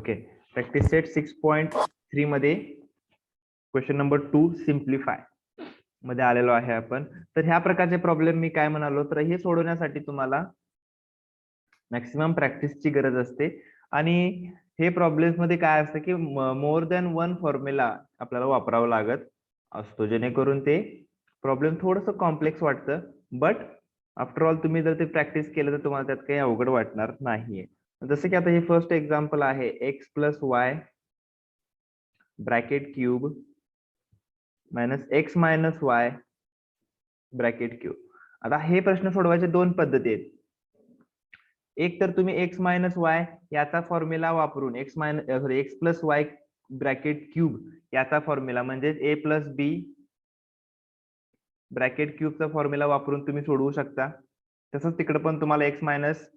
Okay, practice set 6.3 मध्ये question number 2 simplify मध्ये आलेलो आहे आपण. तर ह्या प्रकारचे प्रॉब्लेम मी काय म्हणालो, तर हे सोडवण्यासाठी तुम्हाला मॅक्सिमम प्रॅक्टिसची गरज असते. आणि हे प्रॉब्लेम्स मध्ये काय असतं की मोर दॅन वन फॉर्म्युला आपल्याला वापरावा लागत असतो, जेणेकरून ते प्रॉब्लेम थोडंसं कॉम्प्लेक्स वाटतं. बट आफ्टर ऑल तुम्ही जर ते प्रॅक्टिस केलं तर तुम्हाला त्यात काही अवघड वाटणार नाहीये. जसं की आता हे फर्स्ट एक्झाम्पल आहे, x plus Y bracket cube minus x minus Y bracket cube. आता हे प्रश्न सोडवायचे दोन पद्धती आहेत. एक तर तुम्ही एक्स मायनस वाय याचा फॉर्म्युला वापरून x plus Y bracket cube याचा फॉर्म्युला म्हणजे ए प्लस बी ब्रॅकेट क्यूबचा फॉर्म्युला वापरून तुम्ही सोडवू शकता. तसंच तिकडे पण तुम्हाला एक्स मायनस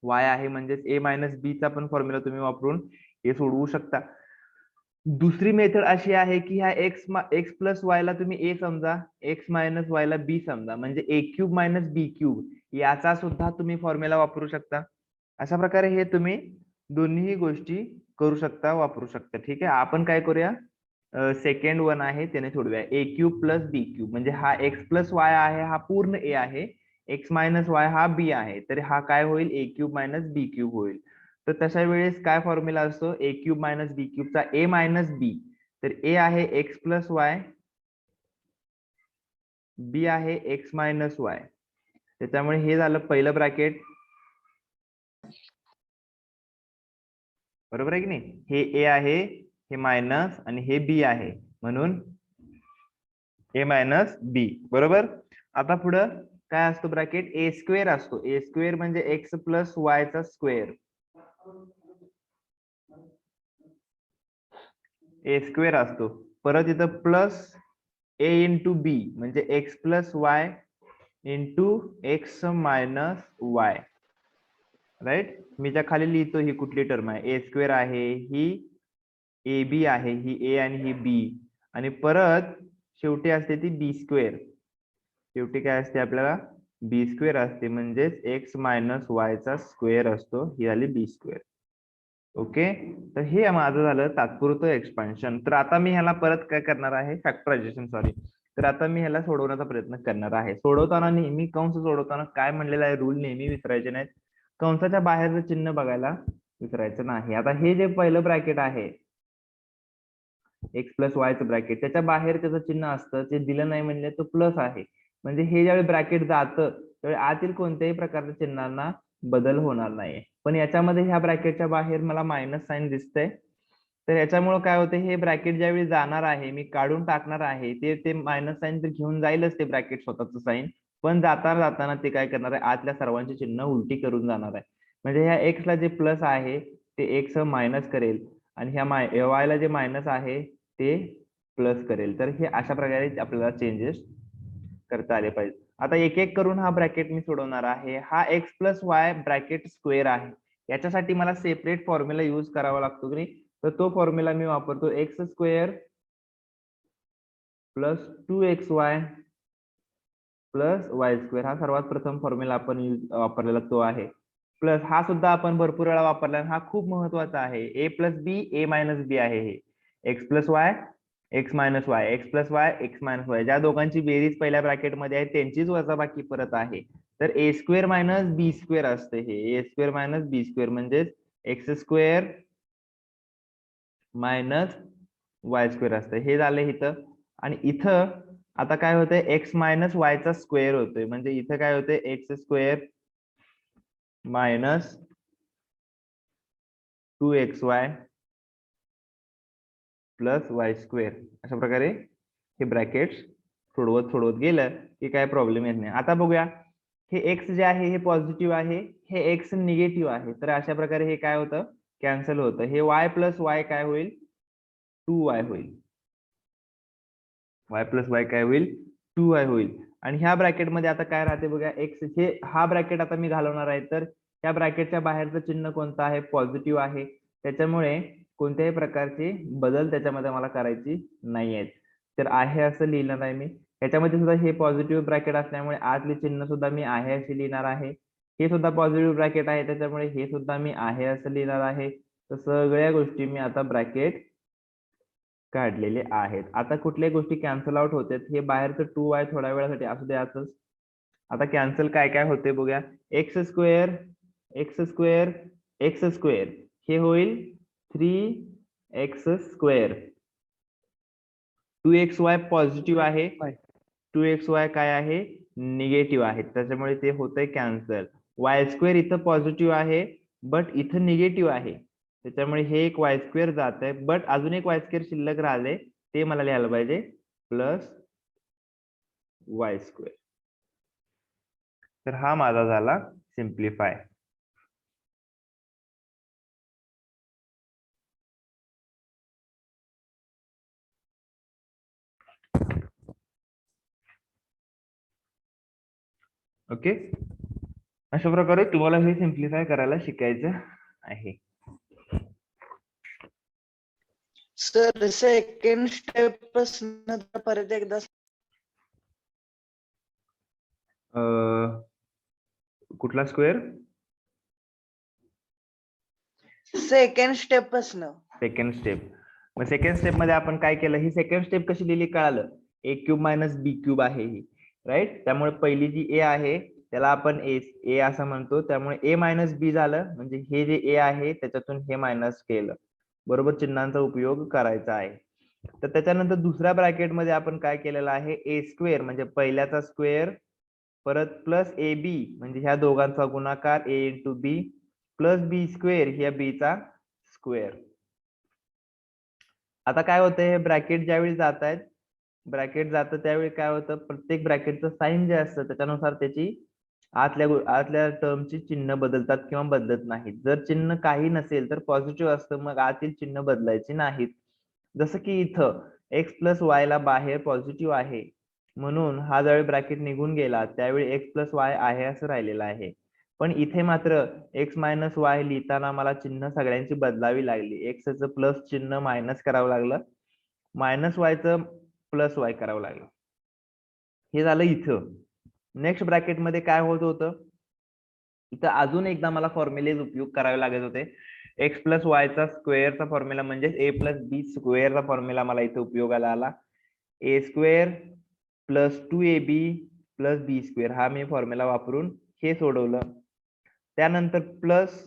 वाय आहे म्हणजेच ए मायनस बी चा पण फॉर्म्युला तुम्ही वापरून हे सोडवू शकता. दुसरी मेथड अशी आहे की ह्या एक्स प्लस वाय ला तुम्ही ए समजा, एक्स मायनस वाय ला बी समजा, म्हणजे ए क्यूब मायनस बी क्यूब याचा सुद्धा तुम्ही फॉर्म्युला वापरू शकता. अशा प्रकारे हे तुम्ही दोन्ही गोष्टी करू शकता, वापरू शकता. ठीक आहे, आपण काय करूया, सेकंड वन आहे त्याने सोडूया. ए क्यूब प्लस बी क्यूब म्हणजे हा एक्स प्लस वाय आहे, हा पूर्ण ए आहे, एक्स मायनस वाय हा बी आहे, तर हा काय होईल, ए क्यूब मायनस बी क्यूब होईल. तर तशा वेळेस काय फॉर्म्युला असतो, a cube minus b क्यूबचा A minus बी, तर ए आहे एक्स प्लस वाय, बी आहे एक्स मायनस वाय. त्याच्यामुळे हे झालं पहिलं ब्रॅकेट, बरोबर आहे की नाही. हे ए आहे, हे मायनस, आणि हे बी आहे, म्हणून ए मायनस बी, बरोबर. आता पुढं काय असतो ब्रॅकेट, ए स्क्वेअर असतो. ए स्क्वेअर म्हणजे एक्स प्लस वाय चा स्क्वेअर, ए स्क्वेअर असतो. परत इथं प्लस ए इंटू बी म्हणजे x plus y into x minus y, right. मी ज्या खाली लिहितो ही कुठली टर्म आहे, ए स्क्वेअर आहे, ही ए बी आहे, ही ए आणि ही बी, आणि परत शेवटी असते ती बी स्क्वेअर. शेवटी काय असते आपल्याला, बी स्क्वेअर असते, म्हणजेच एक्स मायनस वाय चा स्क्वेअर असतो. ही झाली बी स्क्वेअर. ओके, तर हे माझं झालं तात्पुरतं एक्सपान्शन. तर आता मी ह्याला परत काय करणार आहे, फॅक्टरायझेशन, सॉरी. तर आता मी ह्याला सोडवण्याचा प्रयत्न करणार आहे. सोडवताना नेहमी कंस सोडवताना काय म्हणलेला आहे रूल, नेहमी विसरायचे नाहीत. कंसाच्या बाहेरचं चिन्ह बघायला विसरायचं नाही. आता हे जे पहिलं ब्रॅकेट आहे एक्स प्लस वायचं ब्रॅकेट, त्याच्या बाहेर त्याचं चिन्ह असतं, ते दिलं नाही म्हणजे तो प्लस आहे. म्हणजे हे ज्यावेळी ब्रॅकेट जातं त्यावेळी आतील कोणत्याही प्रकारच्या चिन्हांना बदल होणार नाही. पण याच्यामध्ये ह्या ब्रॅकेटच्या बाहेर मला मायनस साइन दिसतंय, तर याच्यामुळे काय होतं, हे ब्रॅकेट ज्यावेळी जाणार आहे, मी काढून टाकणार आहे, ते मायनस साइन तर घेऊन जाईलच ते ब्रॅकेट स्वतःचं साइन, पण जाताना ते काय करणार आहे, आतल्या सर्वांची चिन्ह उलटी करून जाणार आहे. म्हणजे ह्या एक्स ला जे प्लस आहे ते एक्स मायनस करेल, आणि ह्या वाय ला जे मायनस आहे ते प्लस करेल. तर हे अशा प्रकारे आपल्याला चेंजेस करता आले पाहिजे. आता एक एक करून हा ब्रॅकेट मी सोडवणार आहे. हा x plus Y bracket square आहे, याच्यासाठी मला सेपरेट फॉर्म्युला यूज करावा लागतो की नाही, तर तो फॉर्म्युला मी वापरतो, x square plus 2xy plus y square. हा सर्वात प्रथम फॉर्म्युला आपण वापरलेला तो आहे. प्लस हा सुद्धा आपण भरपूर वेळा वापरला, हा खूप महत्वाचा आहे, ए प्लस बी ए मायनस बी आहे. हे x plus Y x minus Y, x plus Y x minus Y, ज्या दोघांची बेरीज पहिल्या ब्रॅकेट मध्ये आहे त्यांचीच वजाबाकी परत आहे. तर ए स्क्वेअर मायनस बी स्क्वेअर असते, हे ए स्क्वेअर मायनस बी स्क्वेअर म्हणजेच x square minus Y square असतं. हे झालं इथं. आणि इथं आता काय होतंय, एक्स मायनस वाय चा स्क्वेअर होतोय, म्हणजे इथं काय होतंय, x square minus 2xy plus y square. अशा प्रकारे हे ब्रॅकेट सोडवत गेलं की काय प्रॉब्लेम येत नाही. आता बघूया, हे एक्स जे आहे हे पॉझिटिव्ह आहे, हे एक्स निगेटिव्ह आहे, तर अशा प्रकारे हे काय होतं, कॅन्सल होतं. हे वाय प्लस वाय काय होईल, 2y होईल. वाय प्लस वाय काय होईल, 2y होईल. आणि ह्या ब्रॅकेटमध्ये आता काय राहते बघा, एक्स, हे हा ब्रॅकेट आता मी घालवणार आहे, तर या ब्रॅकेटच्या बाहेरचं चिन्ह कोणतं आहे, पॉझिटिव्ह आहे, त्याच्यामुळे कोणत्याही प्रकारचे बदल त्याच्यामध्ये मला करायची नाही आहेत. तर आहे असं लिहिणार आहे मी. याच्यामध्ये सुद्धा हे पॉझिटिव्ह ब्रॅकेट असल्यामुळे आतले चिन्ह सुद्धा मी आहे असे लिहिणार आहे. हे सुद्धा पॉझिटिव्ह ब्रॅकेट आहे, त्याच्यामुळे हे सुद्धा मी आहे असं लिहिणार आहे. तर सगळ्या गोष्टी मी आता ब्रॅकेट काढलेले आहेत. आता कुठल्याही गोष्टी कॅन्सल आउट होतात. हे बाहेरचं 2y थोड्या वेळासाठी असू द्याच. आता कॅन्सल काय काय होते बघूया. X square x square x square हे होईल 3x स्क्वेअर. 2xy पॉझिटिव्ह आहे, 2xy काय आहे निगेटिव्ह आहे, त्याच्यामुळे ते होतंय कॅन्सल. वाय स्क्वेअर इथं पॉझिटिव्ह आहे बट इथं निगेटिव्ह आहे, त्याच्यामुळे हे एक वाय स्क्वेअर जात आहे. बट अजून एक वाय स्क्वेअर शिल्लक राहिले, ते मला लिहायला पाहिजे प्लस वाय स्क्वेअर. तर हा माझा झाला सिम्प्लिफाय. ओके, अशा प्रकारे तुम्हाला हे सिम्प्लिफाय करायला शिकायचं आहे. सर सेकंड स्टेप पासून परत एकदा कुठला स्क्वेअर? सेकंड स्टेप पासून. Second step. मग सेकंड स्टेप मध्ये आपण काय केलं, ही सेकंड स्टेप कशी लिहिली कळालं. ए क्यूब मायनस बी क्यूब आहे ही, राईट. त्यामुळे पहिली जी ए आहे त्याला आपण ए असं म्हणतो, त्यामुळे ए मायनस बी झालं. म्हणजे हे जे ए आहे त्याच्यातून हे मायनस केलं, बरोबर. चिन्हांचा उपयोग करायचा आहे. तर त्याच्यानंतर दुसऱ्या ब्रॅकेट मध्ये आपण काय केलेलं आहे, ए स्क्वेअर म्हणजे पहिल्याचा स्क्वेअर परत प्लस ए बी म्हणजे ह्या दोघांचा गुणाकार ए इंटू बी प्लस बी स्क्वेअर ह्या बी चा स्क्वेअर. आता काय होतं, हे ब्रॅकेट ज्यावेळी जात आहेत, ब्रॅकेट जातं त्यावेळी काय होतं, प्रत्येक ब्रॅकेटचं साईन जे असतं त्याच्यानुसार त्याची आतल्या टर्मची चिन्ह बदलतात किंवा बदलत नाहीत. जर चिन्ह काही नसेल तर पॉझिटिव्ह असतं, मग आतील चिन्ह बदलायची नाहीत. जसं की इथं एक्स प्लस वाय ला बाहेर पॉझिटिव्ह आहे, म्हणून हा ज्यावेळी ब्रॅकेट निघून गेला त्यावेळी एक्स प्लस वाय आहे असं राहिलेलं आहे. पण इथे मात्र एक्स मायनस वाय लिहिताना मला चिन्ह सगळ्यांची बदलावी लागली. एक्सचं प्लस चिन्ह मायनस करावं लागलं, मायनस वायचं प्लस वाय करावं लागलं. हे झालं इथं. नेक्स्ट ब्रॅकेट मध्ये काय होत होतं, इथं अजून एकदा मला फॉर्म्युलेज उपयोग करावे लागत होते. एक्स प्लस वायचा स्क्वेअरचा फॉर्म्युला म्हणजे ए प्लस बी स्क्वेअरचा फॉर्म्युला मला इथे उपयोगाला आला. ए square plus 2ab plus b square हा मी फॉर्म्युला वापरून हे सोडवलं. त्यानंतर प्लस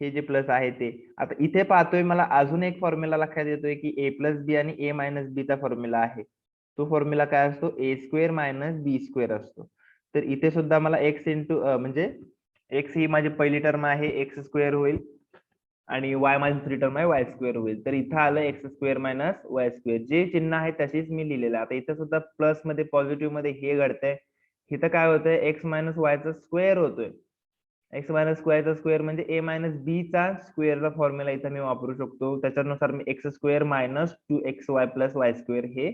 हे जे प्लस आहे ते, आता इथे पाहतोय मला अजून एक फॉर्म्युला लक्षात येतोय की ए प्लस बी आणि ए मायनस बी चा फॉर्म्युला आहे. तो फॉर्म्युला काय असतो, a square minus B square असतो. तर इथे सुद्धा मला एक्स इंटू म्हणजे एक्स ही माझी पहिली टर्म आहे, एक्स स्क्वेअर होईल आणि वाय माझी दुसरी टर्म आहे, वाय स्क्वेअर होईल. तर इथं आलं x square minus Y square, जे चिन्ह आहे तशीच मी लिहिलेलं. आता इथं सुद्धा प्लस मध्ये पॉझिटिव्ह मध्ये हे घडतंय, इथं काय होतंय एक्स मायनस वायचा स्क्वेअर होतोय. एक्स मायनस स्क्वेअरचा स्क्वेअर म्हणजे ए मायनस बी चा स्क्वेअरचा फॉर्म्युला इथं मी वापरू शकतो. त्याच्यानुसार मी x square minus 2xy plus y square हे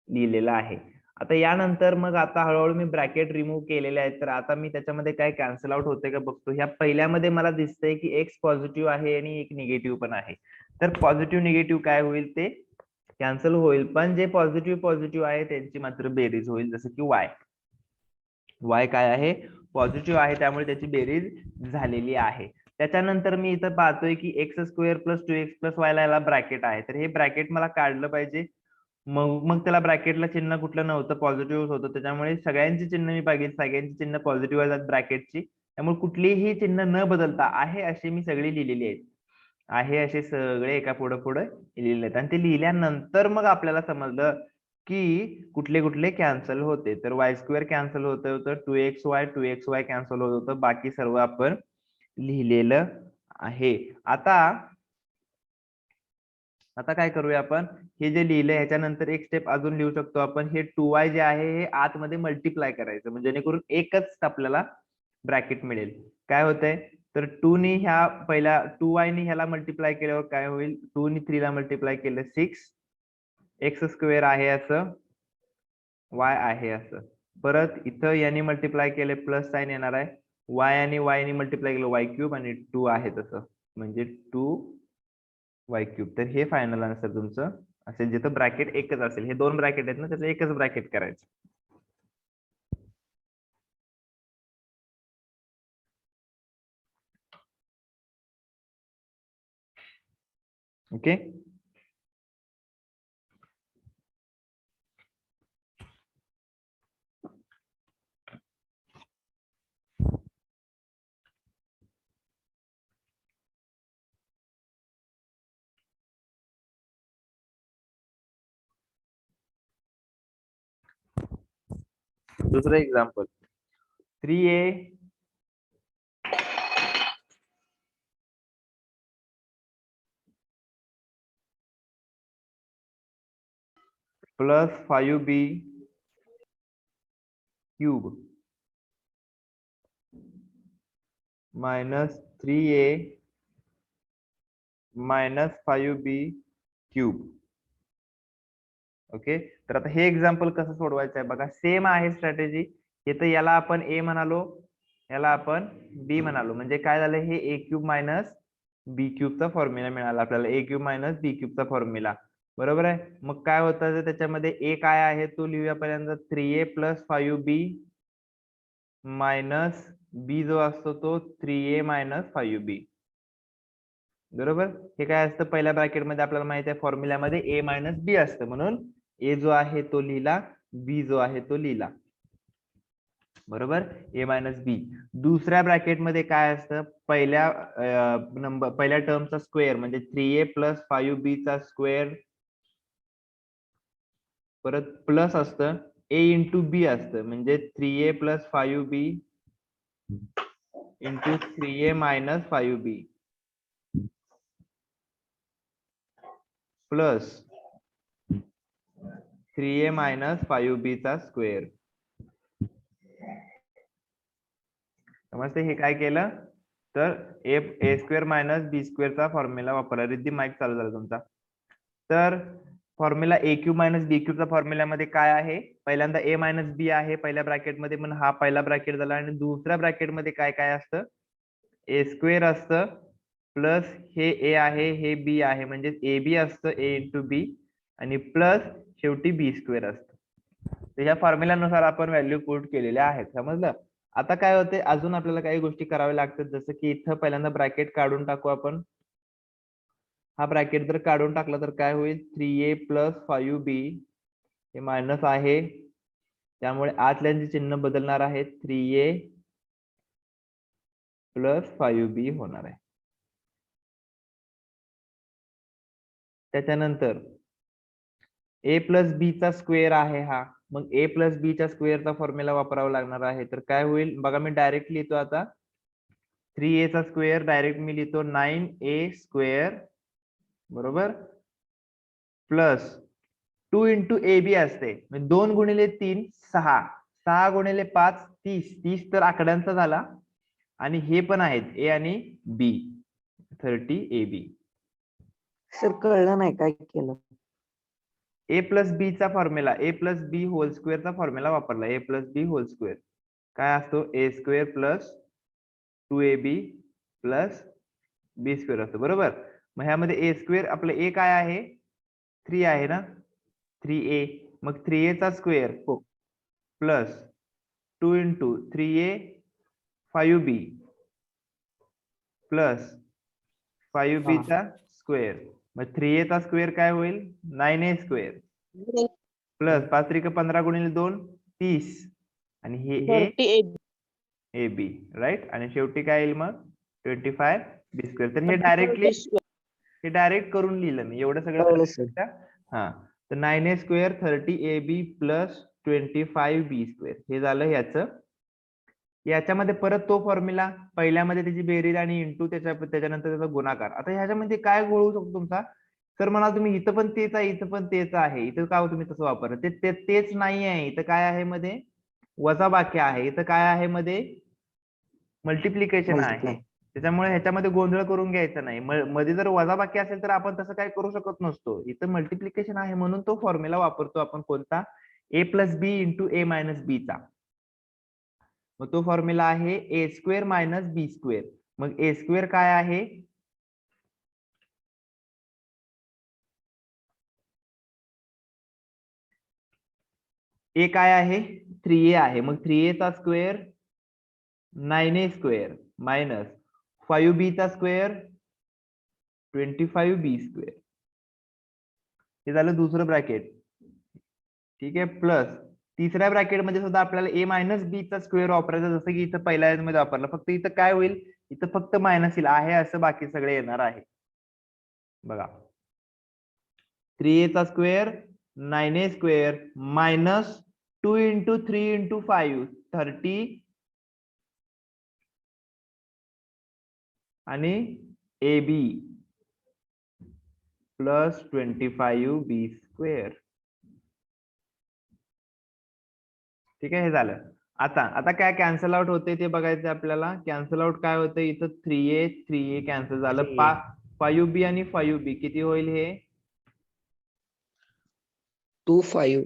लिहिलेलं आहे. आता यानंतर मग आता हळूहळू मी ब्रॅकेट रिमूव्ह केलेले आहेत. तर आता मी त्याच्यामध्ये काय कॅन्सल आउट होते का बघतो. ह्या पहिल्यामध्ये मला दिसतंय की एक्स पॉझिटिव्ह आहे आणि एक निगेटिव्ह पण आहे. तर पॉझिटिव्ह निगेटिव्ह काय होईल ते कॅन्सल होईल, पण जे पॉझिटिव्ह आहे त्यांची मात्र बेरीज होईल. जसं की वाय काय आहे पॉझिटिव्ह आहे, त्यामुळे त्याची बेरीज झालेली आहे. त्याच्यानंतर मी इथं पाहतोय की x square plus 2x plus y ला ब्रॅकेट आहे, तर हे ब्रॅकेट मला काढलं पाहिजे. मग त्याला ब्रॅकेटला चिन्ह कुठलं नव्हतं, पॉझिटिव्ह होतं, त्याच्यामुळे सगळ्यांची चिन्ह मी बघितली, सगळ्यांची चिन्ह पॉझिटिव्ह आहेत ब्रॅकेटची. त्यामुळे कुठलीही चिन्ह न बदलता आहे अशी मी सगळी लिहिलेली आहेत. आहे असे सगळे एका पुढे लिहिले आहेत. आणि ते लिहिल्यानंतर मग आपल्याला समजलं की कुठले कुठले कॅन्सल होते. तर वाय स्क्वेअर कॅन्सल होत होतं, 2xy कॅन्सल होत होतं, बाकी सर्व आपण लिहिलेलं आहे. आता काय करूया आपण, हे जे लिहिलंय ह्याच्यानंतर एक स्टेप अजून लिहू शकतो आपण. हे 2y जे आहे हे आतमध्ये मल्टिप्लाय करायचं, म्हणजे जेणेकरून एकच आपल्याला ब्रॅकेट मिळेल. काय होतंय तर 2 नी ह्या पहिल्या 2y नी ह्याला मल्टिप्लाय केल्यावर काय होईल, 2 नी 3 ला मल्टिप्लाय केलं 6, एक्स स्क्वेअर आहे असं, वाय आहे असं. परत इथं याने मल्टिप्लाय केले प्लस साइन येणार आहे, वाय आणि वाय नी मल्टिप्लाय केलं वाय क्यूब आणि 2 आहे तसं, म्हणजे 2y क्यूब. तर हे फायनल आन्सर तुमचं असेल, जिथं ब्रॅकेट एकच असेल. हे दोन ब्रॅकेट आहेत ना, त्याचं एकच ब्रॅकेट करायचं. ओके. दुसरं example 3a plus 5b cube minus 3a minus 5b cube. Okay. तर आता हे एक्झाम्पल कसं सोडवायचं आहे बघा. सेम आहे स्ट्रॅटेजी. इथं याला आपण ए म्हणालो, याला आपण बी म्हणालो, म्हणजे काय झालं, हे ए क्यूब मायनस बी क्यूबचा फॉर्म्युला मिळाला आपल्याला. ए क्यूब मायनस बी क्यूबचा फॉर्म्युला. बरोबर आहे. मग काय होतं त्याच्यामध्ये ए काय आहे तो लिहूया पहिल्यांदा. 3a प्लस 5b मायनस बी जो असतो तो 3a मायनस 5b. बरोबर. हे काय असतं पहिल्या ब्रॅकेट मध्ये आपल्याला माहिती आहे फॉर्म्युल्यामध्ये ए मायनस बी असतं, म्हणून ए जो आहे तो लिहिला, बी जो आहे तो लिहिला. बरोबर. ए मायनस बी. दुसऱ्या ब्रॅकेट मध्ये काय असतं, पहिल्या टर्मचा स्क्वेअर म्हणजे 3a प्लस 5b चा स्क्वेअर परत प्लस असतं ए इंटू बी असतं, म्हणजे 3a plus 5b into 3a minus 5b plus 3a minus 5b चा स्क्वेअर. समजते हे काय केलं तर ए स्क्वेअर मायनस बी स्क्वेअरचा फॉर्म्युला वापरला. रिद्धी माईक चालू झाला तुमचा. तर फॉर्म्युला ए क्यूब मायनस बी क्यूबचा फॉर्म्युल्यामध्ये काय आहे, पहिल्यांदा ए मायनस बी आहे पहिल्या ब्रॅकेटमध्ये, म्हणून हा पहिला ब्रॅकेट झाला. आणि दुसऱ्या ब्रॅकेटमध्ये काय काय असतं, ए स्क्वेअर असतं प्लस हे ए आहे हे बी आहे, म्हणजे ए बी असतं ए इंटू बी आणि प्लस शेवटी बी स्क्वेअर असतं. तर ह्या फॉर्म्युल्यानुसार आपण व्हॅल्यू पुट केलेल्या आहेत. समजलं. आता काय होते, अजून आपल्याला काही गोष्टी कराव्या लागतात, जसं की इथं पहिल्यांदा ब्रॅकेट काढून टाकू आपण. हा ब्रॅकेट जर काढून टाकला तर काय होईल, 3a प्लस 5b हे मायनस आहे, त्यामुळे आतल्यांचे चिन्ह बदलणार आहे, 3a प्लस 5b होणार आहे. त्याच्यानंतर ए प्लस बी चा स्क्वेअर आहे हा, मग ए प्लस बी च्या स्क्वेअरचा फॉर्म्युला वापरावा लागणार आहे. तर काय होईल बघा, मी डायरेक्ट लिहितो आता. 3a चा स्क्वेअर डायरेक्ट मी लिहितो 9a स्क्वेअर बरोबर प्लस 2 इंटू ए बी असते, 2 गुणिले 3 6, 6 गुणिले 5 30, 30 तर आकड्यांचा झाला, आणि हे पण आहेत ए आणि बी 30 ए बी. सर कळलं नाही काय केलं. ए प्लस बी चा फॉर्म्युला, ए प्लस बी होल स्क्वेअरचा फॉर्म्युला वापरला. ए प्लस बी होल स्क्वेअर काय असतो, a square plus 2ab plus b square असतो. बरोबर. मग ह्यामध्ये ए स्क्वेअर आपलं ए काय आहे 3 आहे ना, 3a, मग 3a चा square plus 2 into 3a 5b plus 5b चा स्क्वेअर, मग 3a चा स्क्वेअर काय होईल 9a स्क्वेअर प्लस 5 त्रिक 15 गुणिले 2 30, आणि हे ए बी राईट, आणि शेवटी काय येईल मग 25 बी स्क्वेअर. तर हे डायरेक्ट करून लिहिलं मी एवढं सगळं. हा, तर 9a स्क्वेअर 30ab प्लस 25 बी स्क्वेअर हे झालं ह्याचं. याच्यामध्ये परत तो फॉर्म्युला, पहिल्यामध्ये त्याची बेरीज आणि इंटू त्याच्यानंतर त्याचा गुणाकार. आता ह्याच्यामध्ये काय गोळू शकतो तुमचा, तर म्हणा तुम्ही इथं पण तेच आहे इथं पण तेच आहे, इथं का तुम्ही तसं वापरलं, तेच नाही आहे, इथं काय आहे मध्ये वजाबाकी आहे, इथं काय आहे मध्ये मल्टिप्लिकेशन आहे. त्याच्यामुळे ह्याच्यामध्ये गोंधळ करून घ्यायचा नाही. मध्ये जर वजाबाकी असेल तर आपण तसं काय करू शकत नसतो. इथं मल्टिप्लिकेशन आहे म्हणून तो फॉर्म्युला वापरतो आपण, कोणता, ए प्लस बी इंटू ए मायनस बी चा. मग तो फॉर्म्युला आहे ए स्क्वेअर मायनस बी स्क्वेअर. मग ए स्क्वेअर काय आहे, ए काय आहे 3a आहे, मग 3a चा square 9a square minus 5b चा स्क्वेअर 25b². हे झालं दुसरं ब्रॅकेट. ठीक आहे. प्लस तिसऱ्या ब्रॅकेटमध्ये सुद्धा आपल्याला a मायनस b चा स्क्वेअर वापरायचा, जसं की इथं पहिल्या मध्ये वापरला. फक्त इथं काय होईल, इथं फक्त मायनस येईल, आहे असं बाकी सगळे येणार आहे. बघा 3a चा स्क्वेअर 9a स्क्वेअर मायनस 2 × 3 × 5 30 आणि ab प्लस 25b². ठीक आहे. हे झालं. आता काय कॅन्सल आउट होते ते बघायचं आपल्याला. कॅन्सल आउट काय होतं, इथं 3a कॅन्सल झालं. 5b आणि 5b किती होईल हे 2 5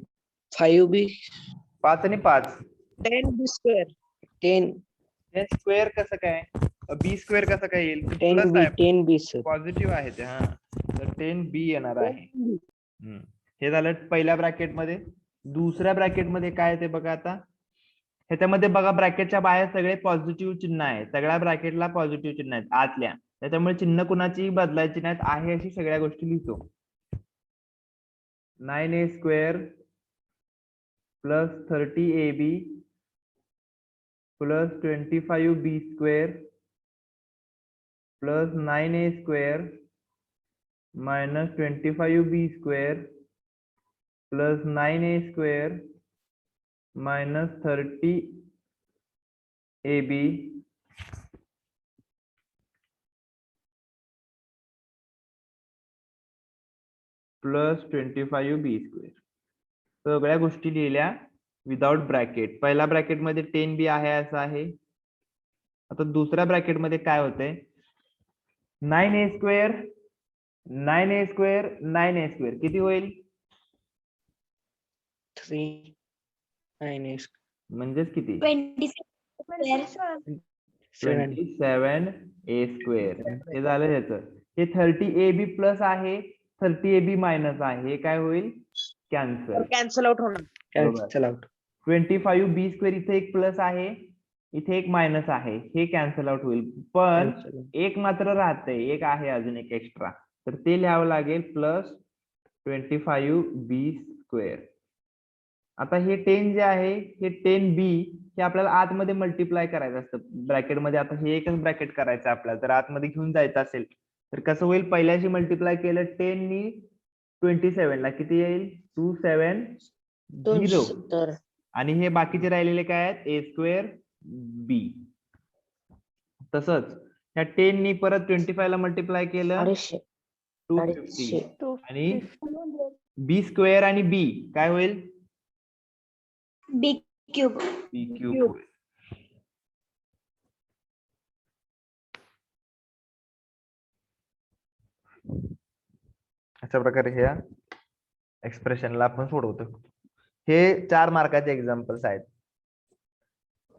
5b 5 आणि 5 10b स्क्वेअर 10 स्क्वेअर कसं काय, b² कसं काय येईल, 10b 10b सर पॉझिटिव्ह आहे ते. हा तर 10b येणार आहे. हे झालं पहिल्या ब्रॅकेट मध्ये. दुसऱ्या ब्रॅकेट मध्ये काय ते बघा. आता ह्याच्यामध्ये बघा ब्रॅकेटच्या बाहेर सगळे पॉझिटिव्ह चिन्ह आहे. सगळ्या ब्रॅकेटला पॉझिटिव्ह चिन्ह आहेत आतल्या. त्याच्यामुळे चिन्ह कुणाची बदलायची नाहीत, आहे अशी सगळ्या गोष्टी लिहितो. 9a square plus 30ab plus 25b² plus 9a square minus 25b² plus 9a square minus 30ab plus 25b². सगळ्या गोष्टी लिहिल्या विदाउट ब्रॅकेट. पहिल्या ब्रॅकेट मध्ये 10b आहे असं आहे. आता दुसऱ्या ब्रॅकेट मध्ये काय होतंय, 9a square 9a square 9a square किती होईल 3 9 म्हणजेच किती 7 27a स्क्वेअर. हे झालं ह्याचं. हे 30ab प्लस आहे 30ab मायनस आहे, हे काय होईल कॅन्सल. कॅन्सल आउट होणार. Cancel out. 25b² इथे एक प्लस आहे, इथे एक मायनस आहे, हे कॅन्सल आउट होईल. पण एक मात्र राहतंय, एक आहे अजून एक एक्स्ट्रा, तर ते लिहावं लागेल प्लस 25b². आता हे 10 जे आहे हे 10b हे आपल्याला आतमध्ये मल्टिप्लाय करायचं असतं ब्रॅकेटमध्ये. आता हे एकच ब्रॅकेट करायचं आपल्याला, जर आतमध्ये घेऊन जायचं असेल तर कसं होईल, पहिल्याशी मल्टिप्लाय केलं 10 नी 27 ला किती येईल 270 आणि हे बाकीचे राहिलेले काय आहेत a²b. तसंच ह्या 10 नी परत 25 ला मल्टिप्लाय केलं 250 आणि b² आणि b काय होईल b³ b³ अशा प्रकारे ह्या एक्सप्रेशनला आपण सोडवतो. हे 4 मार्काचे एक्झाम्पल्स आहेत.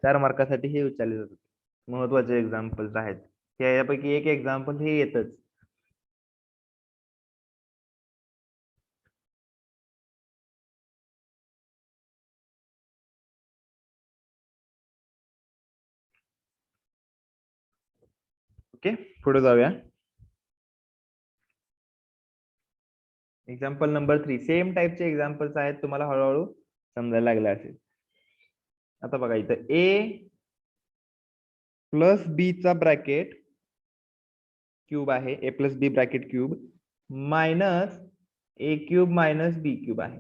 4 मार्कासाठी हे विचारले जातात, महत्वाचे एक्झाम्पल्स आहेत. यापैकी एक एक्झाम्पल हे येतच. ओके, पुढे जाऊया. Example number 3. सेम टाईपचे एक्झाम्पल्स आहेत, तुम्हाला हळूहळू समजायला लागले असेल. आता बघा इथं a प्लस b चा ब्रॅकेट क्यूब आहे, a plus b bracket cube minus a³ minus b³ आहे.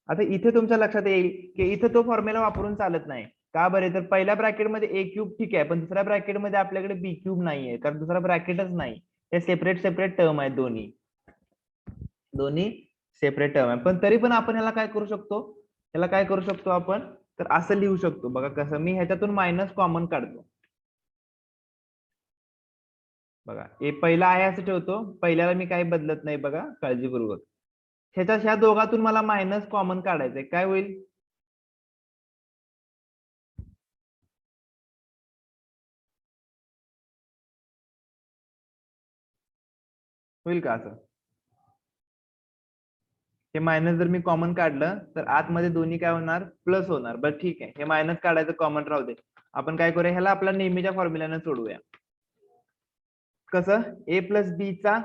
आता इथे तुमच्या लक्षात येईल की इथे तो फॉर्म्युला वापरून चालत नाही. का बरे, तर पहिल्या ब्रॅकेटमध्ये a³ ठीक आहे, पण दुसऱ्या ब्रॅकेटमध्ये आपल्याकडे b³ नाहीये, कारण दुसरा ब्रॅकेटच नाही. हे सेपरेट टर्म आहेत, दोन्ही सेपरेट टर्म आहे. पण तरी पण आपण ह्याला काय करू शकतो, आपण तर असं लिहू शकतो. बघा कसं, मी ह्याच्यातून मायनस कॉमन काढतो. बघा हे पहिला आहे असं ठेवतो, पहिल्याला मी काही बदलत नाही. बघा काळजीपूर्वक, ह्या दोघातून मला मायनस कॉमन काढायचंय, काय होईल का असं. हे मायनस जर मी कॉमन काढलं तर आतमध्ये दोन्ही काय होणार प्लस होणार. बरं ठीक आहे, हे मायनस काढायचं कॉमन राहू दे. आपण काय करूया, ह्याला आपल्या नेहमीच्या फॉर्म्युल्याने सोडवूया. कसं, a प्लस b चा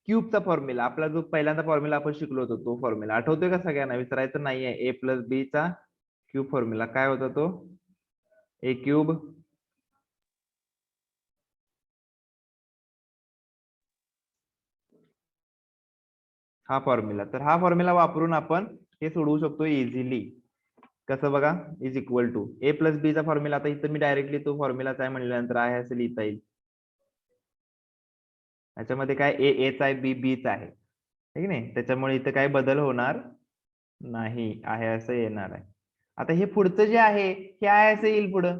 क्यूबचा फॉर्म्युला, आपला जो पहिल्यांदा फॉर्म्युला आपण शिकलो होतो तो फॉर्म्युला आठवतोय का सगळ्यांना? विसरायचं नाहीये. ए प्लस बी चा क्यूब फॉर्म्युला काय होता तो? ए क्यूब हा फॉर्म्युला. तर हा फॉर्म्युला वापरून आपण हे सोडवू शकतो इझिली. कसं बघा, is equal to a plus b चा फॉर्म्युला. आता इथं मी डायरेक्टली तो फॉर्म्युलाच आहे म्हणल्यानंतर आहे असं लिहिता येईल. याच्यामध्ये काय ए एच आहे, बी बीच आहे, ठीक नाही. त्याच्यामुळे इथं काही बदल होणार नाही, आहे असं येणार आहे. आता हे पुढचं जे आहे हे आहे असं येईल पुढं,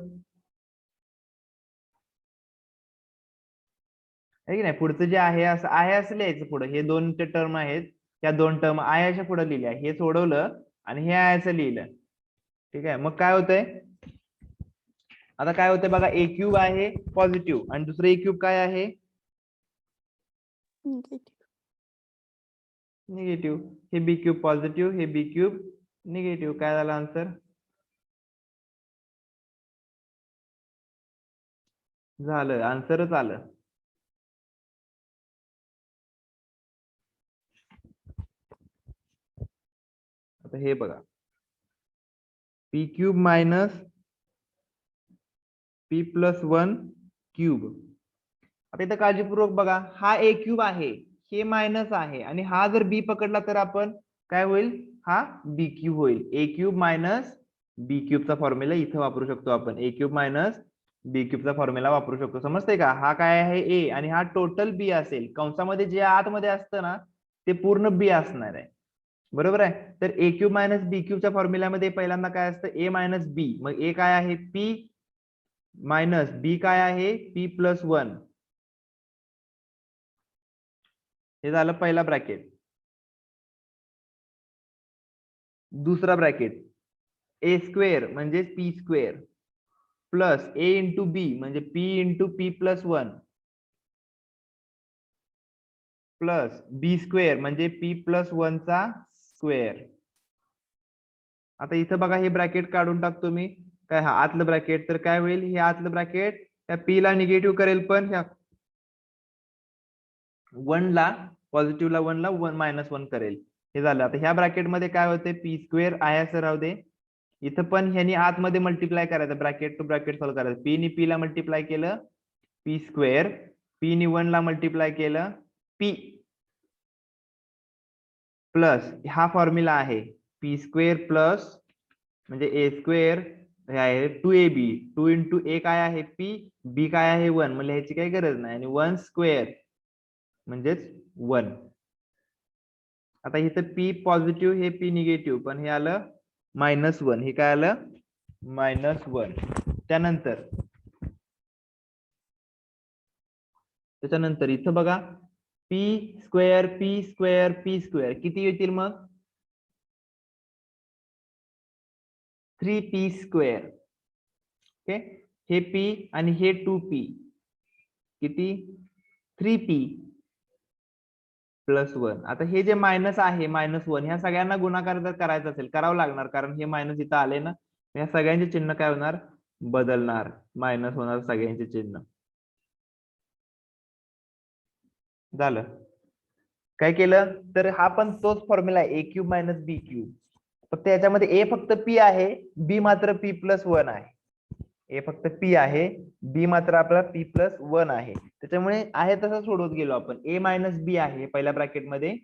आहे की नाही. पुढचं जे आहे असं लिहायचं पुढं. हे दोन टर्म आहेत, त्या दोन टर्म आयाच्या पुढे लिहिल्या. हे सोडवलं आणि हे आयाचं लिहिलं, ठीक आहे. मग काय होतंय, आता काय होतंय बघा, ए क्यूब आहे पॉझिटिव्ह आणि दुसरं ए क्यूब काय आहे निगेटिव्ह. हे बी क्यूब पॉझिटिव्ह, हे बी क्यूब निगेटिव्ह. काय झालं आन्सर? झालं, आन्सरच आलं. आता हे बघा, P cube minus P plus 1 cube. आता इथं काळजीपूर्वक बघा, हा ए क्यूब आहे, हे मायनस आहे आणि हा जर बी पकडला तर आपण काय होईल, हा बी क्यूब होईल. ए क्यूब मायनस बी क्यूबचा फॉर्म्युला इथं वापरू शकतो आपण. ए क्यूब मायनस बी क्यूबचा फॉर्म्युला वापरू शकतो. समजतंय का? हा काय आहे ए आणि हा टोटल बी असेल. कंसामध्ये जे आतमध्ये असतं ना ते पूर्ण बी असणार आहे, बरोबर आहे. तर ए क्यूब मायनस बी क्यूबच्या फॉर्म्युल्यामध्ये पहिल्यांदा काय असतं, ए मायनस बी. मग ए काय आहे पी मायनस बी काय आहे पी प्लस 1. हे झालं पहिला ब्रॅकेट. दुसरा ब्रॅकेट, ए स्क्वेअर म्हणजे p square plus a into b म्हणजे p into p plus 1 plus b square म्हणजे पी प्लस 1 चा स्क्वेअर. आता इथं बघा, हे ब्रॅकेट काढून टाकतो मी. काय हा आतलं ब्रॅकेट, तर काय होईल, हे आतलं ब्रॅकेट त्या पी ला निगेटिव्ह करेल, पण ह्या 1 ला पॉझिटिव्हला 1 ला 1 मायनस 1 करेल. हे झालं. आता ह्या ब्रॅकेट मध्ये काय होते, पी स्क्वेअर आहे असं राहू दे. इथं पण ह्यानी आतमध्ये मल्टिप्लाय करायचं, ब्रॅकेट टू ब्रॅकेट सॉल्व्ह करायचं. पी नी पी ला मल्टिप्लाय केलं पी स्क्वेअर, पी नी 1 ला मल्टिप्लाय केलं पी प्लस हा फॉर्म्युला आहे पी स्क्वेअर प्लस म्हणजे ए स्क्वेअर हे आहे 2ab. 2 इंटू ए काय आहे पी, बी काय आहे 1, म्हणजे ह्याची काही गरज नाही. आणि 1 स्क्वेअर म्हणजेच 1. आता इथं पी पॉझिटिव्ह, हे पी निगेटिव्ह, पण हे आलं -1. हे काय आलं -1. त्याच्यानंतर इथं बघा, P square P square P square किती येतील मग 3p स्क्वेअर. ओके, हे पी आणि हे 2p किती 3p प्लस 1. आता हे जे मायनस आहे -1, ह्या सगळ्यांना गुणाकार जर करायचा असेल करावं लागणार, कारण हे मायनस इथं आले ना. या सगळ्यांचे चिन्ह काय होणार, बदलणार, मायनस होणार सगळ्यांचे चिन्ह. झालं. काय केलं तर हा पण तोच फॉर्म्युला आहे, ए क्यूब मायनस बी क्यूब. फक्त याच्यामध्ये ए फक्त पी आहे, बी मात्र पी प्लस 1 आहे. ए फक्त पी आहे, बी मात्र आपला पी प्लस 1 आहे. त्याच्यामुळे आहे तसं सोडवत गेलो आपण. ए मायनस बी आहे पहिल्या ब्रॅकेट मध्ये,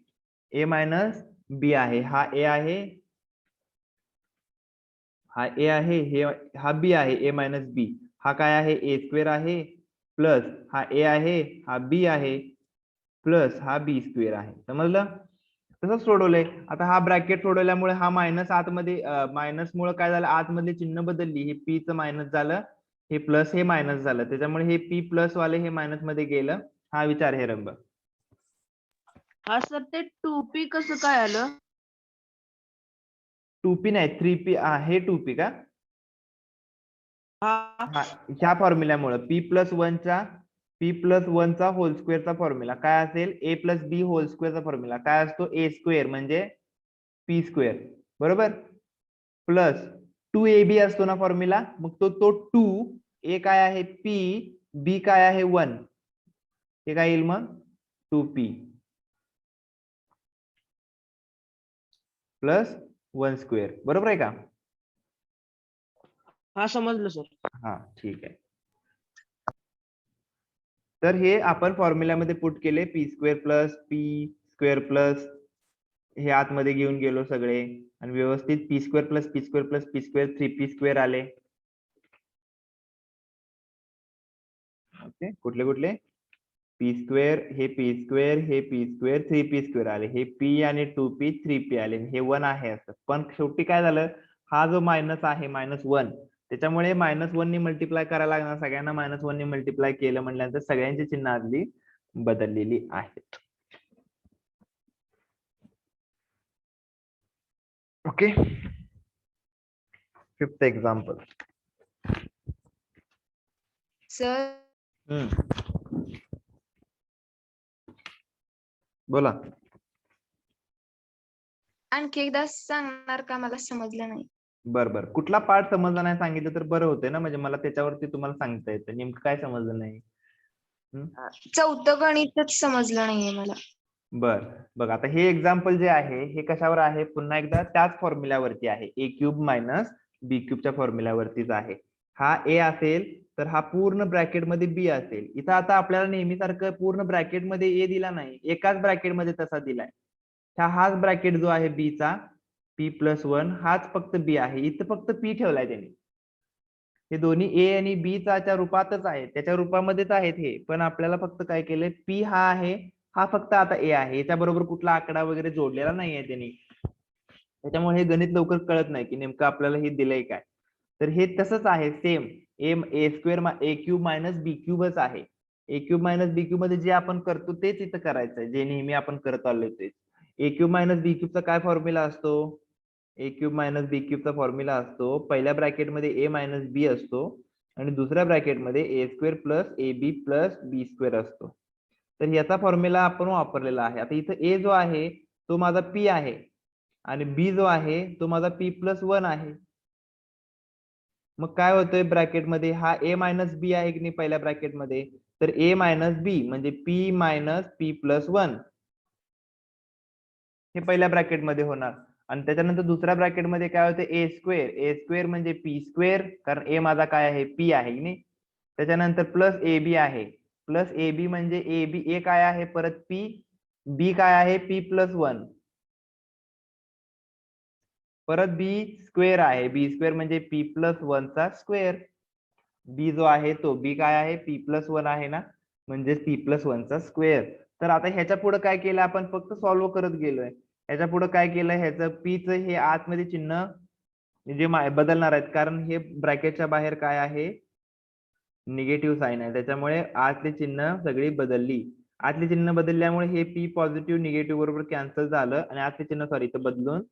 ए मायनस बी आहे, हा ए आहे, हा ए आहे, हे हा बी आहे, ए मायनस बी. हा काय आहे ए स्क्वेअर आहे प्लस हा ए आहे, हा बी आहे प्लस हा बी स्क्वेअर आहे. समजलं? तसंच सोडवलंय. आता हा ब्रॅकेट सोडवल्यामुळे हा मायनस आतमध्ये, मायनस मुळे काय झालं, आतमधली चिन्ह बदलली. हे पी चं मायनस झालं, हे प्लस हे मायनस झालं. त्याच्यामुळे हे पी प्लस वाले हे मायनस मध्ये गेलं. हा विचार हे रंग. हा सर, ते 2p कसं काय आलं? 2p नाही 3p आहे. 2p का हा ह्या फॉर्म्युल्यामुळे पी प्लस 1 चा होल स्क्वेअरचा फॉर्म्युला काय असेल, ए प्लस बी होल स्क्वेअरचा फॉर्म्युला काय असतो, ए स्क्वेअर म्हणजे पी स्क्वेअर, बरोबर, प्लस 2ab असतो ना फॉर्म्युला. मग तो 2, ए काय आहे पी, बी काय आहे 1, हे काय येईल मग 2p. प्लस 1 स्क्वेअर, बरोबर आहे का? हा समजलं सर. हा ठीक आहे. तर हे आपण फॉर्म्युल्यामध्ये पुट केले, P square plus P square plus हे आतमध्ये घेऊन गेलो सगळे आणि व्यवस्थित P square plus P square plus P square 3p square आले. ओके, कुठले कुठले? पी स्क्वेअर, हे पी स्क्वेअर, हे पी स्क्वेअर, 3p स्क्वेअर आले. हे पी आणि 2p 3p आले. हे 1 आहे असं. पण शेवटी काय झालं, हा जो मायनस आहे -1, त्याच्यामुळे -1 ने मल्टिप्लाय करायला लागणार. सगळ्यांना -1 ने मल्टिप्लाय केलं म्हणल्यानंतर सगळ्यांची चिन्ह आदली बदललेली आहेत. Okay, 5th example. सर बोला. आणखी एकदा सांगणार का? मला समजलं नाही. बर, कुठला पार्ट समजला नाही सांगितलं तर बरं होतंय ना, म्हणजे मला त्याच्यावरती तुम्हाला सांगता येतं नेमकं काय समजलं नाही. चौथं गणितच समजलं नाहीये मला. बर, बघ आता हे एक्झाम्पल जे आहे हे कशावर आहे? पुन्हा एकदा त्याच फॉर्म्युल्यावरती आहे, ए क्यूब मायनस बी क्यूबच्या फॉर्म्युल्यावरतीच आहे. हा ए असेल तर हा पूर्ण ब्रॅकेटमध्ये बी असेल. इथं आता आपल्याला नेहमीसारखं पूर्ण ब्रॅकेटमध्ये ए दिला नाही, एकाच ब्रॅकेटमध्ये तसा दिलाय. हाच ब्रॅकेट जो आहे बी चा, p+1 हाच फक्त बी आहे. इथं फक्त पी ठेवलाय त्यांनी. हे दोन्ही ए आणि बी च्या रूपातच आहेत, त्याच्या रूपामध्येच आहेत हे, पण आपल्याला फक्त काय केलंय, पी हा आहे, हा फक्त आता ए आहे. याच्या बरोबर कुठला आकडा वगैरे जोडलेला नाहीये त्यांनी. त्याच्यामुळे हे गणित लवकर कळत नाही की नेमकं आपल्याला हे दिलंय काय. तर हे तसंच आहे सेम, ए स्क्वेअर ए क्यूब मायनस बी क्यूबच आहे. ए क्यूब मायनस बी क्यूब मध्ये जे आपण करतो तेच इथं करायचंय, जे नेहमी आपण करत आलोय तेच. ए क्यूब मायनस बी क्यूबचा काय फॉर्म्युला असतो? ए क्यूब मायनस बी क्यूबचा फॉर्म्युला असतो, पहिल्या ब्रॅकेटमध्ये ए मायनस बी असतो आणि दुसऱ्या ब्रॅकेटमध्ये a square plus a b plus b square असतो. तर याचा फॉर्म्युला आपण वापरलेला आहे. आता इथं ए जो आहे तो माझा पी आहे आणि बी जो आहे तो माझा p+1 आहे. मग काय होतंय ब्रॅकेटमध्ये, हा ए मायनस बी आहे की नाही पहिल्या ब्रॅकेटमध्ये, तर ए मायनस बी म्हणजे p मायनस p+1 हे पहिल्या ब्रॅकेटमध्ये होणार. आणि त्याच्यानंतर दुसऱ्या ब्रॅकेटमध्ये काय होतं, ए स्क्वेअर म्हणजे पी स्क्वेअर, कारण ए माझा काय आहे, पी आहे की नाही. त्याच्यानंतर प्लस ए बी आहे, प्लस ए बी म्हणजे ए बी, ए काय आहे परत पी, बी काय आहे p+1, परत बी स्क्वेअर आहे, बी स्क्वेअर म्हणजे p+1 चा स्क्वेअर. बी जो आहे तो बी काय आहे, p+1 आहे ना, म्हणजे p+1 चा स्क्वेअर. तर आता ह्याच्या पुढे काय केलं आपण, फक्त सॉल्व्ह करत गेलोय. ह्याच्या पुढे काय केलं, ह्याचं पीच हे आतमध्ये चिन्ह जे बदलणार आहेत, कारण हे ब्रॅकेटच्या बाहेर काय आहे, निगेटिव्ह साइन आहे, त्याच्यामुळे आतली चिन्ह सगळी बदलली. आतली चिन्ह बदलल्यामुळे हे पी पॉझिटिव्ह निगेटिव्ह बरोबर कॅन्सल झालं आणि आतली चिन्ह सॉरी इथं बदलून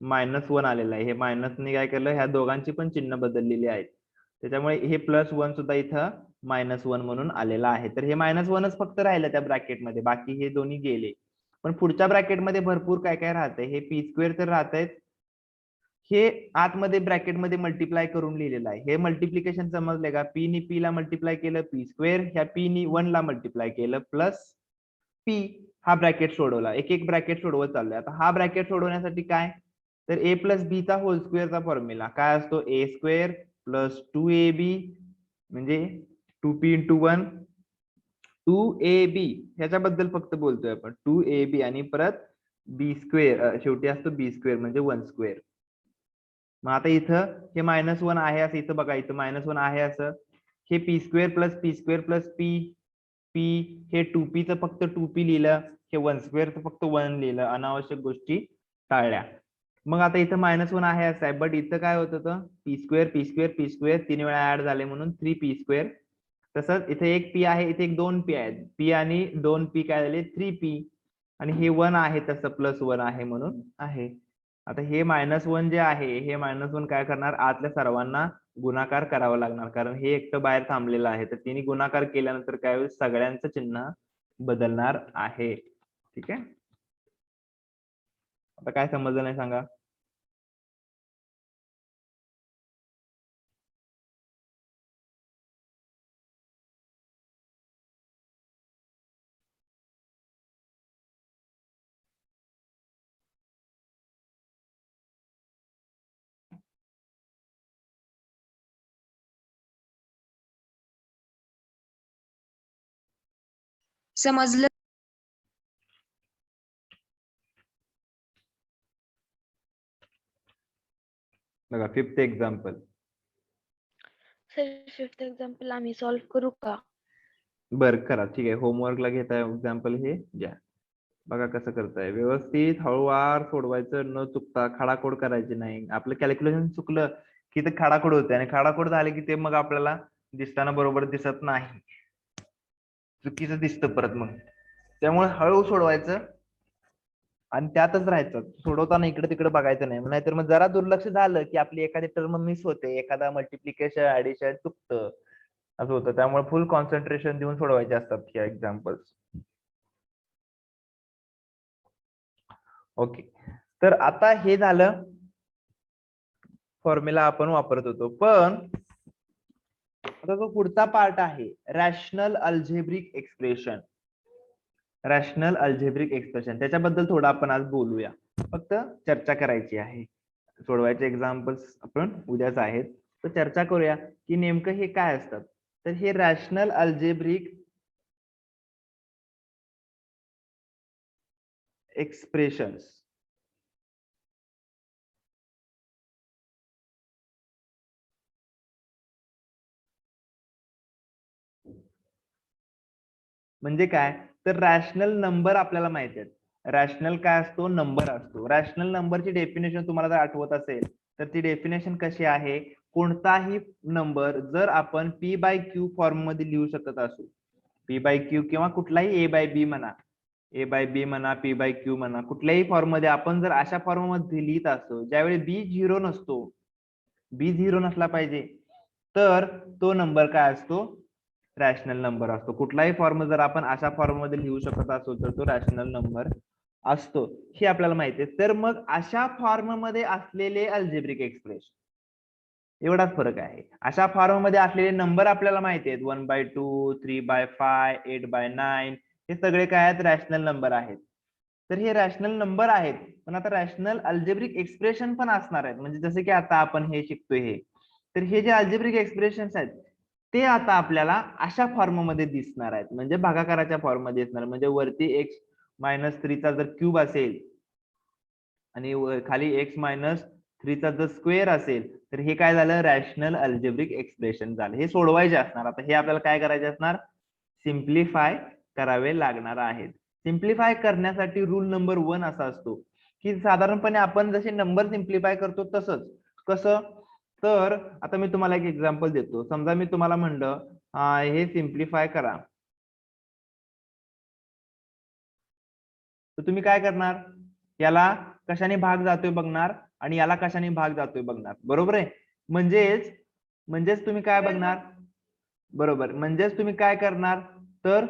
-1 आलेलं आहे. हे मायनसने काय केलं, ह्या दोघांची पण चिन्ह बदललेली आहेत, त्याच्यामुळे हे +1 सुद्धा इथं -1 म्हणून आलेला आहे. तर हे -1च फक्त राहिलं त्या ब्रॅकेटमध्ये, बाकी हे दोन्ही गेले. पण पुढच्या ब्रॅकेटमध्ये भरपूर काय काय राहतंय, हे पी स्क्वेअर तर राहतंय, हे आतमध्ये ब्रॅकेटमध्ये मल्टिप्लाय करून लिहिलेलं आहे. हे मल्टिप्लिकेशन समजले का, पी नी पी ला मल्टिप्लाय केलं पी स्क्वेअर, ह्या पी नी 1 ला मल्टिप्लाय केलं प्लस पी. हा ब्रॅकेट सोडवला, एक एक ब्रॅकेट सोडवत चाललोय. आता हा ब्रॅकेट सोडवण्यासाठी काय, तर ए प्लस बी चा होल स्क्वेअरचा फॉर्म्युला काय असतो, ए स्क्वेअर प्लस 2ab म्हणजे 2p इंटू 1 2ab, ह्याच्याबद्दल फक्त बोलतोय आपण, 2ab आणि परत बी स्क्वेअर शेवटी असतो बी स्क्वेअर म्हणजे 1 स्क्वेअर. मग आता इथं हे -1 आहे असं, इथं बघा इथं -1 आहे असं, हे P square plus P, P हे 2p चं फक्त 2p लिहिलं, हे 1 स्क्वेअरचं फक्त 1 लिहिलं, अनावश्यक गोष्टी टाळल्या. मग आता इथं -1 आहे असं आहे, बट इथं काय होत होतं, पी स्क्वेअर 3 वेळा ऍड झाले म्हणून 3p स्क्वेअर. तसंच इथे एक पी आहे, इथे एक 2p आहेत, पी आणि 2p काय झाले 3p, आणि हे 1 आहे तसं +1 आहे म्हणून आहे. आता हे -1 जे आहे, हे -1 काय करणार, आतल्या सर्वांना गुणाकार करावा लागणार, कारण हे एकटं बाहेर थांबलेलं आहे, तर तिने गुणाकार केल्यानंतर काय होईल, सगळ्यांचं चिन्ह बदलणार आहे. ठीक आहे, आता काय समजलं नाही सांगा. समजलं. बघा 5th example. Sir 5th example आम्ही सॉल्व्ह करू का? बर करा, ठीक आहे. होमवर्कला घेताय एक्झाम्पल हे घ्या. बघा कसं करताय. व्यवस्थित हळूवार सोडवायचं, न चुकता खाडाखोड करायची नाही. आपलं कॅल्क्युलेशन चुकलं की ते खाडाखोड होते, आणि खाडाखोड झाले की ते मग आपल्याला दिसताना बरोबर दिसत नाही, चुकीचं दिसतं परत मग. त्यामुळे हळू सोडवायचं आणि त्यातच राहायचं. सोडवताना इकडे तिकडे बघायचं नाही, नाहीतर मग जरा दुर्लक्ष झालं की आपली एखादी टर्म मिस होते, एखादा मल्टिप्लिकेशन ऍडिशन चुकतं, असं होतं. त्यामुळे फुल कॉन्सन्ट्रेशन देऊन सोडवायचे असतात ह्या एक्झाम्पल्स. ओके, तर आता हे झालं फॉर्म्युला आपण वापरत होतो. पण आता जो पुढचा पार्ट आहे rational algebraic expression. Rational algebraic expression त्याच्याबद्दल थोडं आपण आज बोलूया. फक्त चर्चा करायची आहे. सोडवायचे एक्झाम्पल्स आपण उद्याच आहेत, तर चर्चा करूया की नेमकं हे काय असतात. तर हे रॅशनल अल्जेब्रिक एक्सप्रेशन्स म्हणजे काय, तर रॅशनल नंबर आपल्याला माहिती आहेत. रॅशनल काय असतो, नंबर असतो. रॅशनल नंबरची डेफिनेशन तुम्हाला जर आठवत असेल तर ती डेफिनेशन कशी आहे, कोणताही नंबर जर आपण पी बाय क्यू फॉर्म मध्ये लिहू शकत असू, पी बाय क्यू किंवा कुठलाही ए बाय बी म्हणा, ए बाय बी म्हणा, पी बाय क्यू म्हणा, कुठल्याही फॉर्म मध्ये आपण जर अशा फॉर्म मध्ये लिहित असतो ज्यावेळी बी झिरो नसतो, बी झिरो नसला पाहिजे, तर तो नंबर काय असतो, रॅशनल नंबर असतो. कुठलाही फॉर्म जर आपण अशा फॉर्म मध्ये लिहू शकत असो तर तो रॅशनल नंबर असतो, हे आपल्याला माहिती आहे. तर मग अशा फॉर्म मध्ये असलेले अल्जेब्रिक एक्सप्रेशन, एवढाच फरक आहे. अशा फॉर्म मध्ये असलेले नंबर आपल्याला माहिती आहेत, 1/2, 3/5, 8/9, हे सगळे काय आहेत, रॅशनल नंबर आहेत. तर हे रॅशनल नंबर आहेत, पण आता रॅशनल अल्जेब्रिक एक्सप्रेशन पण असणार आहेत. म्हणजे जसे की आता आपण हे शिकतोय हे, तर हे जे अल्जेब्रिक एक्सप्रेशन्स आहेत ते आता आपल्याला अशा फॉर्म मध्ये दिसणार आहेत, म्हणजे भागाकाराच्या फॉर्म मध्ये दिसणार. म्हणजे वरती x-3 चा जर क्यूब असेल आणि खाली x-3 चा जर स्क्वेअर असेल, तर हे काय झालं, रॅशनल अल्जेब्रिक एक्सप्रेशन झालं. हे सोडवायचे असणार. आता हे आपल्याला काय करायचे असणार, सिम्प्लिफाय करावे लागणार आहेत. सिम्प्लिफाय करण्यासाठी रूल नंबर 1 असा असतो की साधारणपणे आपण जसे नंबर सिम्प्लिफाय करतो तसंच. कसं, तर आता मी तुम्हाला एक एक्झाम्पल देतो. समजा मी तुम्हाला म्हणलं हे सिम्प्लिफाय करा, तर तुम्ही काय करणार, याला कशाने भाग जातोय बघणार आणि याला कशाने भाग जातोय बघणार, बरोबर आहे. म्हणजेच तुम्ही काय बघणार, बरोबर, म्हणजेच तुम्ही काय करणार, तर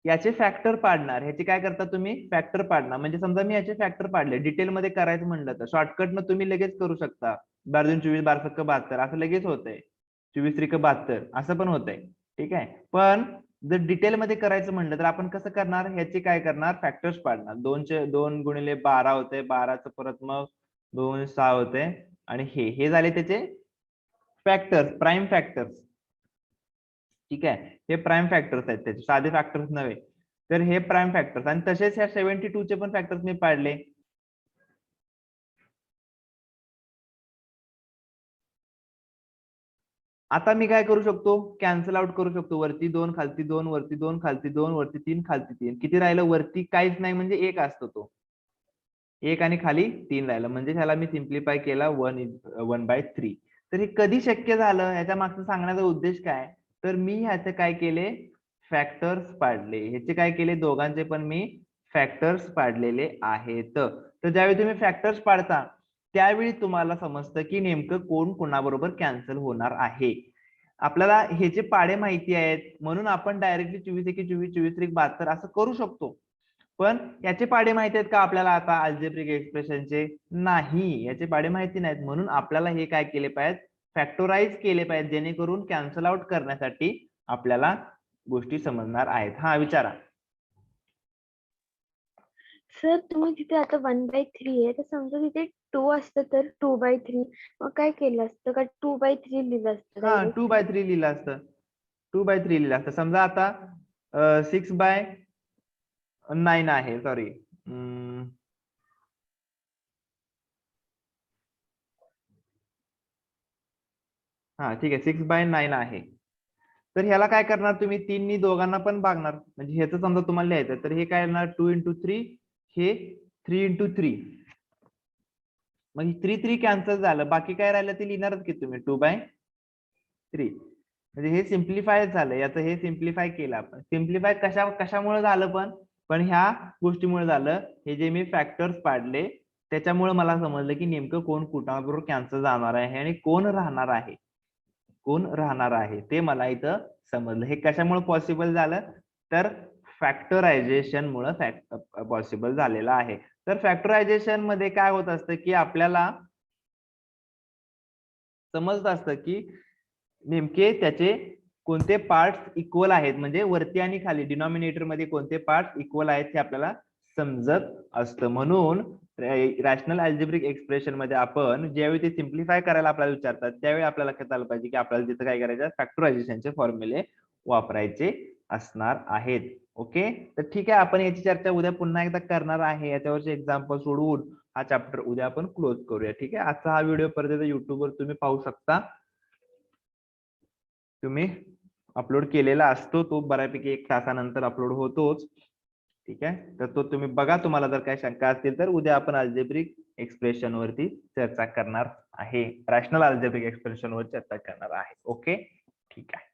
याचे फॅक्टर पाडणार. ह्याचे काय करता तुम्ही, फॅक्टर पाडणार. म्हणजे समजा मी याचे फॅक्टर पाडले, डिटेल मध्ये करायचं म्हणलं तर शॉर्टकटनं तुम्ही लगेच करू शकता. 12 24 12 72 असं लगेच होतंय, 24 3 72 असं पण होतंय, ठीक आहे. पण जर डिटेल मध्ये करायचं म्हणलं तर आपण कसं करणार, ह्याचे काय करणार, फॅक्टर्स पाडणार. 2 गुणिले 12 होते, 12चं परत मग 2 6 होते, आणि हे झाले त्याचे फॅक्टर्स, प्राइम फॅक्टर्स, ठीक आहे. हे प्राइम फॅक्टर्स आहेत, त्याचे साधे फॅक्टर्स नव्हे. तर हे प्राइम फॅक्टर्स, आणि तसेच ह्या 72 चे पण फॅक्टर्स मी पाडले. आता मी काय करू शकतो, कॅन्सल आउट करू शकतो. वरती 2 खालती 2, वरती 2 खालती 2, वरती 3 खालती 3, किती राहिलं, वरती काहीच नाही म्हणजे 1 असतो तो, 1 आणि खाली 3 राहिलं. म्हणजे ह्याला मी सिम्प्लिफाय केला 1/3. तर हे कधी शक्य झालं, याच्या मागचा सांगण्याचा उद्देश काय, तर मी ह्याचे काय केले, फॅक्टर्स पाडले. ह्याचे काय केले, दोघांचे पण मी फॅक्टर्स पाडलेले आहेत. तर ज्यावेळी तुम्ही फॅक्टर्स पाडता त्यावेळी तुम्हाला समजतं की नेमकं कोण कोणाबरोबर कॅन्सल होणार आहे. आपल्याला ह्याचे पाडे माहिती आहेत म्हणून आपण डायरेक्टली 24 एके 24, 24 त्रिक 72 असं करू शकतो. पण याचे पाडे माहिती आहेत का आपल्याला आता अल्जेब्रिक एक्सप्रेशनचे, नाही, याचे पाडे माहिती नाहीत. म्हणून आपल्याला हे काय केले पाहिजेत, फॅक्टोराइज केले पाहिजेत, जेणेकरून कॅन्सल आउट करण्यासाठी आपल्याला गोष्टी समजणार आहेत. हा विचारा. सर तुम्ही तिथे आता 1/3 आहे, तर समजा तिथे 2 असतं तर 2/3, मग काय केलं असतं का 2/3 लिहिलं असतं हा direct? 2/3 लिहिलं असतं, 2/3 लिहिलं असतं. समजा आता 6/9 आहे. सॉरी, हा ठीक आहे, 6/9 आहे. तर ह्याला काय करणार तुम्ही, 3 दोघांना पण भागणार. म्हणजे ह्याचं समजा तुम्हाला लिहायचं तर हे काय येणार 2 into 3, हे 3 into 3. मग 3 कॅन्सल झालं, बाकी काय राहिलं ते लिहिणारच की तुम्ही 2/3. म्हणजे हे सिम्प्लिफाय झालं, याचं हे सिम्प्लिफाय केलं आपण. सिम्प्लिफाय कशामुळे झालं पण ह्या गोष्टीमुळे झालं. हे जे मी फॅक्टर्स पाडले त्याच्यामुळे मला समजलं की नेमकं कोण कुणाबरोबर कॅन्सल जाणार आहे आणि कोण राहणार आहे ते मला इथं समजलं. हे कशामुळे पॉसिबल झालं, तर फॅक्टरायझेशन मुळे पॉसिबल झालेलं आहे. तर फॅक्टरायझेशन मध्ये काय होत असतं की आपल्याला समजत असतं की नेमके त्याचे कोणते पार्ट्स इक्वल आहेत, म्हणजे वरती आणि खाली डिनॉमिनेटर मध्ये कोणते पार्ट्स इक्वल आहेत हे आपल्याला समजत असतं. म्हणून रॅशनल अल्जेब्रिक एक्सप्रेशन मध्ये आपण ज्यावेळी ते सिम्प्लिफाय करायला आपल्याला विचारतात त्यावेळी आपल्याला लक्षात आलं पाहिजे की आपल्याला तिथं काय करायचं, फॅक्टरायझेशनचे फॉर्म्युले वापरायचे असणार आहेत. ओके, तर ठीक आहे, आपण याची चर्चा उद्या पुन्हा एकदा करणार आहे. याच्यावरचे एक्झाम्पल सोडवून हा चॅप्टर उद्या आपण क्लोज करूया. ठीक आहे, आजचा हा व्हिडिओ परत युट्यूबवर तुम्ही पाहू शकता. तुम्ही अपलोड केलेला असतो, तो बऱ्यापैकी 1 तासानंतर अपलोड होतोच. ठीक आहे, तर तो तुम्ही बघा. तुम्हाला जर काही शंका असतील तर उद्या आपण अल्जेब्रिक एक्सप्रेशन वरती चर्चा करणार आहे, रॅशनल अल्जेब्रिक एक्सप्रेशन वर चर्चा करणार आहे. ओके, ठीक आहे.